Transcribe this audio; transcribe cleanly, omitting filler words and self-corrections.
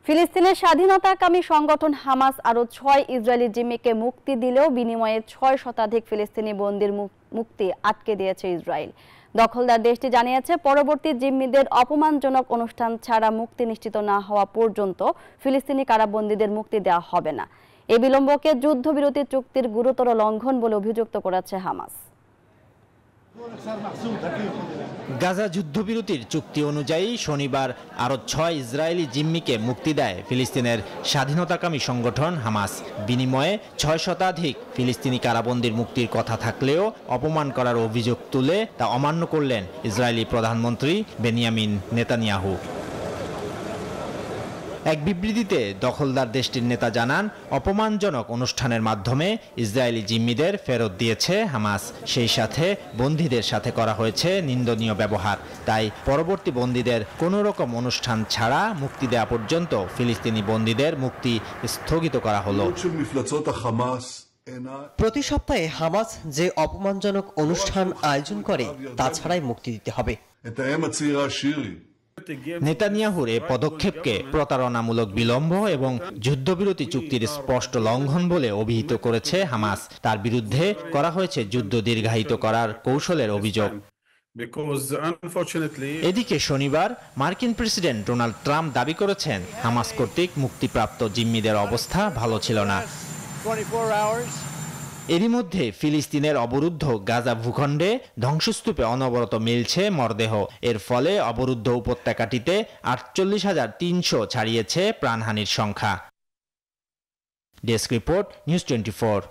ফিলিস্তিনের স্বাধীনতাকামী সংগঠন হামাস আরও ৬ ইসরায়েলি জিম্মিকে মুক্তি দিলেও বিনিময়ে ৬ শতাধিক ফিলিস্তিনি বন্দীর মুক্তি আটকে দিয়েছে ইসরায়েল। দখলদার দেশটি জানিয়েছে, পরবর্তী জিম্মিদের অপমানজনক অনুষ্ঠান ছাড়া মুক্তি নিশ্চিত না হওয়া পর্যন্ত ফিলিস্তিনি কারাবন্দীদের মুক্তি দেওয়া হবে না। এই বিলম্বকে যুদ্ধবিরতি চুক্তির গুরুতর লঙ্ঘন বলে অভিযুক্ত করেছে হামাস। গাজা যুদ্ধবিরতির চুক্তি অনুযায়ী শনিবার আরও ৬ ইসরায়েলি জিম্মিকে মুক্তি দেয় ফিলিস্তিনের স্বাধীনতাকামী সংগঠন হামাস। বিনিময়ে ৬ শতাধিক ফিলিস্তিনি কারাবন্দীর মুক্তির কথা থাকলেও অপমান করার অভিযোগ তুলে তা অমান্য করলেন ইসরায়েলি প্রধানমন্ত্রী বেনিয়ামিন নেতানিয়াহু। এক বিবৃতিতে দখলদার দেশটির নেতা জানান, অপমানজনক অনুষ্ঠানের মাধ্যমে ইসরায়েলি জিম্মিদের ফেরত দিয়েছে হামাস। সেই সাথে বন্দীদের সাথে করা হয়েছে নিন্দনীয় ব্যবহার। তাই পরবর্তী বন্দীদের কোনো রকম অনুষ্ঠান ছাড়া মুক্তি দেওয়া পর্যন্ত ফিলিস্তিনি বন্দীদের মুক্তি স্থগিত করা হলো। প্রতি সপ্তাহে হামাস যে অপমানজনক অনুষ্ঠান আয়োজন করে তা ছাড়াই মুক্তি দিতে হবে। নেতানিয়াহুর এ পদক্ষেপকে প্রতারণামূলক বিলম্ব এবং যুদ্ধবিরতি চুক্তির স্পষ্ট লঙ্ঘন বলে অভিহিত করেছে হামাস। তার বিরুদ্ধে করা হয়েছে যুদ্ধ দীর্ঘায়িত করার কৌশলের অভিযোগ। এদিকে শনিবার মার্কিন প্রেসিডেন্ট ডোনাল্ড ট্রাম্প দাবি করেছেন, হামাস কর্তৃক মুক্তিপ্রাপ্ত জিম্মিদের অবস্থা ভালো ছিল না। এরই মধ্যে ফিলিস্তিনের অবরুদ্ধ গাজা ভূখণ্ডে ধ্বংসস্তূপে অনবরত মিলছে মরদেহ। এর ফলে অবরুদ্ধ উপত্যকাটিতে ৪৮,৩০০ ছাড়িয়েছে প্রাণহানির সংখ্যা। Desk report, news 24।